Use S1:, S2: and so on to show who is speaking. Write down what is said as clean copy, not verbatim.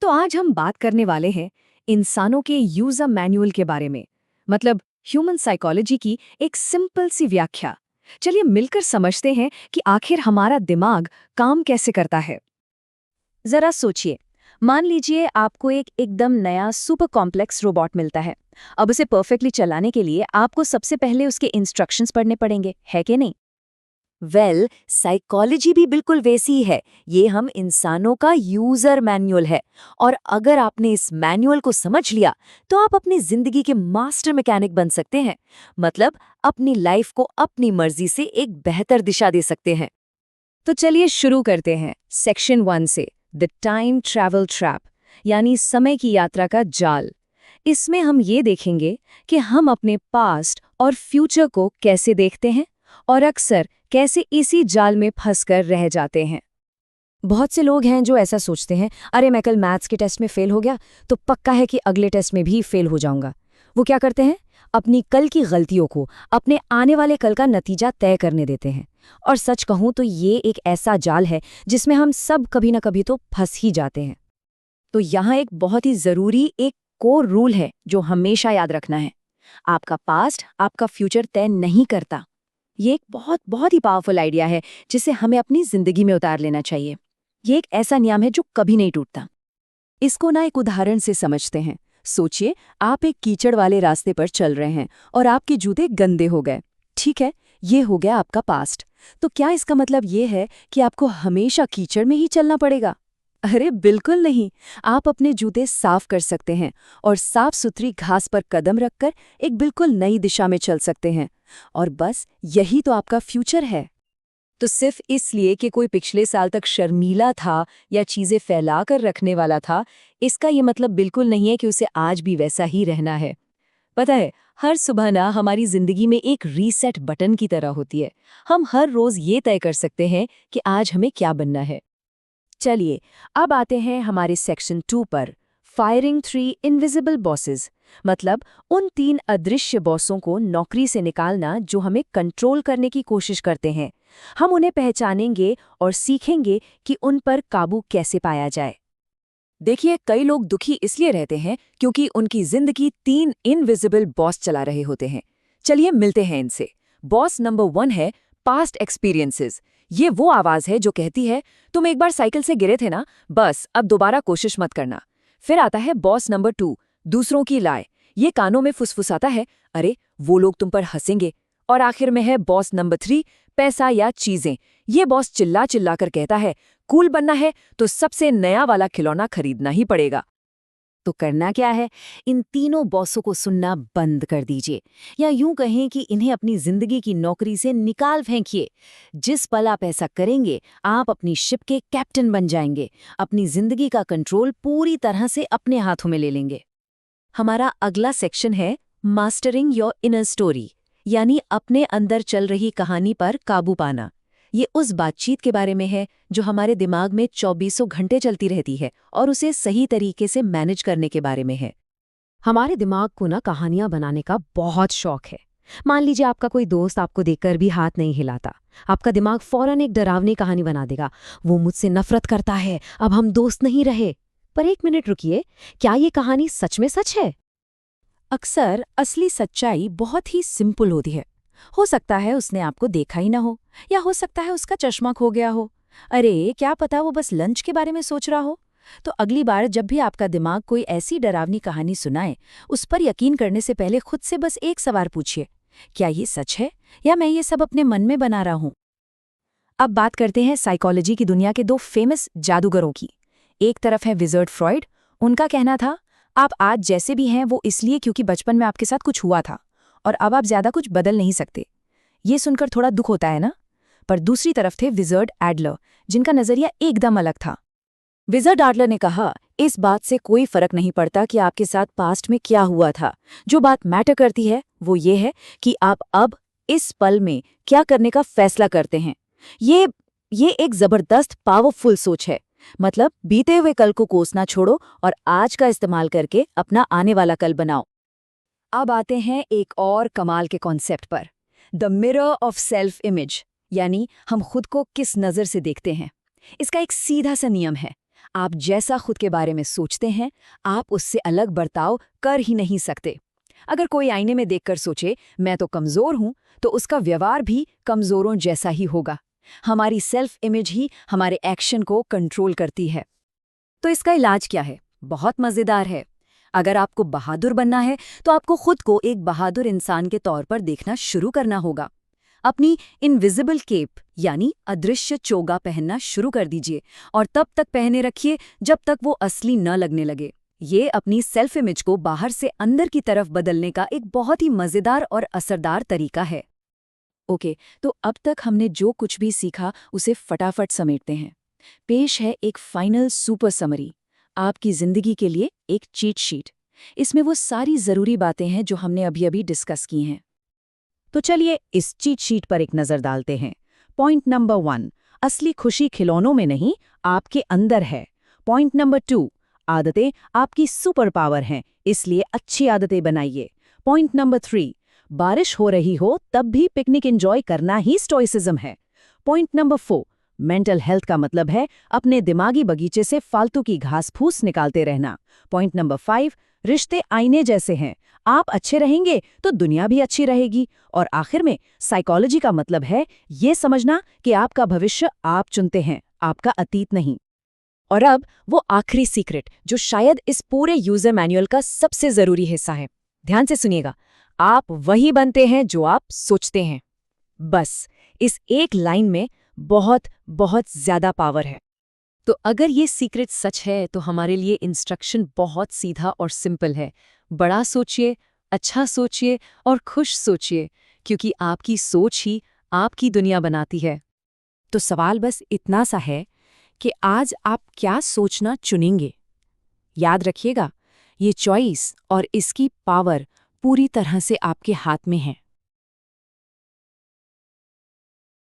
S1: तो आज हम बात करने वाले हैं इंसानों के यूजर मैनुअल के बारे में, मतलब ह्यूमन साइकोलॉजी की एक सिंपल सी व्याख्या। चलिए मिलकर समझते हैं कि आखिर हमारा दिमाग काम कैसे करता है।
S2: जरा सोचिए, मान लीजिए आपको एक एकदम नया सुपर कॉम्प्लेक्स रोबोट मिलता है। अब उसे परफेक्टली चलाने के लिए आपको सबसे पहले उसके इंस्ट्रक्शंस पढ़ने पड़ेंगे, है कि नहीं? साइकोलॉजी भी बिल्कुल वैसी ही है। ये हम इंसानों का यूजर मैनुअल है। और अगर आपने इस मैनुअल को समझ लिया तो आप अपनी जिंदगी के मास्टर मैकेनिक बन सकते हैं। मतलब अपनी लाइफ को अपनी मर्जी से एक बेहतर दिशा दे सकते हैं।
S1: तो चलिए शुरू करते हैं सेक्शन 1 से, द टाइम ट्रैवल ट्रैप, यानी समय की यात्रा का जाल। इसमें हम ये देखेंगे कि हम अपने पास्ट और फ्यूचर को कैसे देखते हैं और अक्सर कैसे इसी जाल में फंसकर रह जाते हैं।
S2: बहुत से लोग हैं जो ऐसा सोचते हैं, अरे मैं कल मैथ्स के टेस्ट में फेल हो गया तो पक्का है कि अगले टेस्ट में भी फेल हो जाऊंगा। वो क्या करते हैं, अपनी कल की गलतियों को अपने आने वाले कल का नतीजा तय करने देते हैं। और सच कहूं तो ये एक ऐसा जाल है जिसमें हम सब कभी ना कभी तो फंस ही जाते हैं।
S1: तो यहाँ एक बहुत ही जरूरी एक कोर रूल है जो हमेशा याद रखना है। आपका पास्ट आपका फ्यूचर तय नहीं करता। ये एक बहुत बहुत ही पावरफुल आइडिया है जिसे हमें अपनी जिंदगी में उतार लेना चाहिए। ये एक ऐसा नियम है जो कभी नहीं टूटता। इसको ना एक उदाहरण से समझते हैं। सोचिए, आप एक कीचड़ वाले रास्ते पर चल रहे हैं और आपके जूते गंदे हो गए। ठीक है, ये हो गया आपका पास्ट। तो क्या इसका मतलब ये है कि आपको हमेशा कीचड़ में ही चलना पड़ेगा? अरे बिल्कुल नहीं। आप अपने जूते साफ कर सकते हैं और साफ सुथरी घास पर कदम रखकर एक बिल्कुल नई दिशा में चल सकते हैं। और बस यही तो आपका फ्यूचर है। तो सिर्फ इसलिए कि कोई पिछले साल तक शर्मीला था या चीजें फैला कर रखने वाला था, इसका ये मतलब बिल्कुल नहीं है कि उसे आज भी वैसा ही रहना है। पता है, हर सुबह ना हमारी जिंदगी में एक रीसेट बटन की तरह होती है। हम हर रोज ये तय कर सकते हैं कि आज हमें क्या बनना है। चलिए अब आते हैं हमारे सेक्शन 2 पर, फायरिंग 3 इनविजिबल बॉसेस, मतलब उन 3 अदृश्य बॉसों को नौकरी से निकालना जो हमें कंट्रोल करने की कोशिश करते हैं। हम उन्हें पहचानेंगे और सीखेंगे कि उन पर काबू कैसे पाया जाए। देखिए, कई लोग दुखी इसलिए रहते हैं क्योंकि उनकी जिंदगी 3 इनविजिबल बॉस चला रहे होते हैं। चलिए मिलते हैं इनसे। बॉस नंबर 1 है पास्ट एक्सपीरियंसेस। ये वो आवाज है जो कहती है, तुम एक बार साइकिल से गिरे थे ना, बस अब दोबारा कोशिश मत करना। फिर आता है बॉस नंबर 2, दूसरों की लाए। ये कानों में फुसफुसाता है, अरे वो लोग तुम पर हंसेंगे। और आखिर में है बॉस नंबर 3, पैसा या चीजें। ये बॉस चिल्ला चिल्ला कर कहता है, कूल बनना है तो सबसे नया वाला खिलौना खरीदना ही पड़ेगा। तो करना क्या है, इन तीनों बॉसों को सुनना बंद कर दीजिए, या यूं कहें कि इन्हें अपनी जिंदगी की नौकरी से निकाल फेंकिए। जिस पल आप ऐसा करेंगे, आप अपनी शिप के कैप्टन बन जाएंगे, अपनी जिंदगी का कंट्रोल पूरी तरह से अपने हाथों में ले लेंगे। हमारा अगला सेक्शन है मास्टरिंग योर इनर स्टोरी, यानी अपने अंदर चल रही कहानी पर काबू पाना। ये उस बातचीत के बारे में है जो हमारे दिमाग में 24 घंटे चलती रहती है और उसे सही तरीके से मैनेज करने के बारे में है। हमारे दिमाग को ना कहानियां बनाने का बहुत शौक है। मान लीजिए आपका कोई दोस्त आपको देखकर भी हाथ नहीं हिलाता, आपका दिमाग फौरन एक डरावनी कहानी बना देगा। वो मुझसे नफरत करता है, अब हम दोस्त नहीं रहे। पर एक मिनट रुकिए, क्या ये कहानी सच में सच है? अक्सर असली सच्चाई बहुत ही सिंपल होती है। हो सकता है उसने आपको देखा ही ना हो, या हो सकता है उसका चश्मा खो गया हो। अरे क्या पता वो बस लंच के बारे में सोच रहा हो। तो अगली बार जब भी आपका दिमाग कोई ऐसी डरावनी कहानी सुनाए, उस पर यकीन करने से पहले खुद से बस एक सवाल पूछिए, क्या ये सच है या मैं ये सब अपने मन में बना रहा हूँ? अब बात करते हैं साइकोलॉजी की दुनिया के 2 फेमस जादूगरों की। एक तरफ है विजर्ड फ्रॉइड। उनका कहना था, आप आज जैसे भी हैं वो इसलिए क्योंकि बचपन में आपके साथ कुछ हुआ था और अब आप ज्यादा कुछ बदल नहीं सकते। ये सुनकर थोड़ा दुख होता है ना? पर दूसरी तरफ थे विजर्ड एडलर, जिनका नजरिया एकदम अलग था। विजर्ड एडलर ने कहा, इस बात से कोई फर्क नहीं पड़ता कि आपके साथ पास्ट में क्या हुआ था। जो बात मैटर करती है वो ये है कि आप अब इस पल में क्या करने का फैसला करते हैं। ये एक जबरदस्त पावरफुल सोच है। मतलब बीते हुए कल को कोसना छोड़ो और आज का इस्तेमाल करके अपना आने वाला कल बनाओ। अब आते हैं एक और कमाल के कॉन्सेप्ट पर, the mirror of self image, यानी हम खुद को किस नज़र से देखते हैं। इसका एक सीधा सा नियम है, आप जैसा खुद के बारे में सोचते हैं, आप उससे अलग बर्ताव कर ही नहीं सकते। अगर कोई आईने में देखकर सोचे मैं तो कमज़ोर हूं, तो उसका व्यवहार भी कमज़ोरों जैसा ही होगा। हमारी सेल्फ इमेज ही हमारे एक्शन को कंट्रोल करती है। तो इसका इलाज क्या है? बहुत मज़ेदार है। अगर आपको बहादुर बनना है तो आपको खुद को एक बहादुर इंसान के तौर पर देखना शुरू करना होगा। अपनी इनविजिबल केप यानी अदृश्य चोगा पहनना शुरू कर दीजिए और तब तक पहने रखिए जब तक वो असली न लगने लगे। ये अपनी सेल्फ इमेज को बाहर से अंदर की तरफ बदलने का एक बहुत ही मज़ेदार और असरदार तरीका है। ओके, तो अब तक हमने जो कुछ भी सीखा उसे फटाफट समेटते हैं। पेश है एक फाइनल सुपर समरी, आपकी जिंदगी के लिए एक चीट शीट। इसमें वो सारी ज़रूरी बातें हैं जो हमने अभी अभी डिस्कस की हैं।
S2: तो चलिए इस चीट शीट पर एक नज़र डालते हैं। पॉइंट नंबर 1, असली खुशी खिलौनों में नहीं, आपके अंदर है। पॉइंट नंबर 2, आदतें आपकी सुपर पावर हैं, इसलिए अच्छी आदतें बनाइए। पॉइंट नंबर 3, बारिश हो रही हो तब भी पिकनिक एंजॉय करना ही स्टोइसिज्म है। पॉइंट नंबर 4, मेंटल हेल्थ का मतलब है अपने दिमागी बगीचे से फालतू की घास फूस निकालते रहना। पॉइंट नंबर 5, रिश्ते आईने जैसे हैं, आप अच्छे रहेंगे तो दुनिया भी अच्छी रहेगी। और आखिर में साइकोलॉजी का मतलब है ये समझना कि आपका भविष्य आप चुनते हैं, आपका अतीत नहीं। और अब वो आखिरी सीक्रेट जो शायद इस पूरे यूजर मैनुअल का सबसे जरूरी हिस्सा है। ध्यान से सुनिएगा, आप वही बनते हैं जो आप सोचते हैं। बस इस एक लाइन में बहुत बहुत ज्यादा पावर है। तो अगर ये सीक्रेट सच है तो हमारे लिए इंस्ट्रक्शन बहुत सीधा और सिंपल है। बड़ा सोचिए, अच्छा सोचिए और खुश सोचिए, क्योंकि आपकी सोच ही आपकी दुनिया बनाती है। तो सवाल बस इतना सा है कि आज आप क्या सोचना चुनेंगे। याद रखिएगा, ये चॉइस और इसकी पावर पूरी तरह से आपके हाथ में है।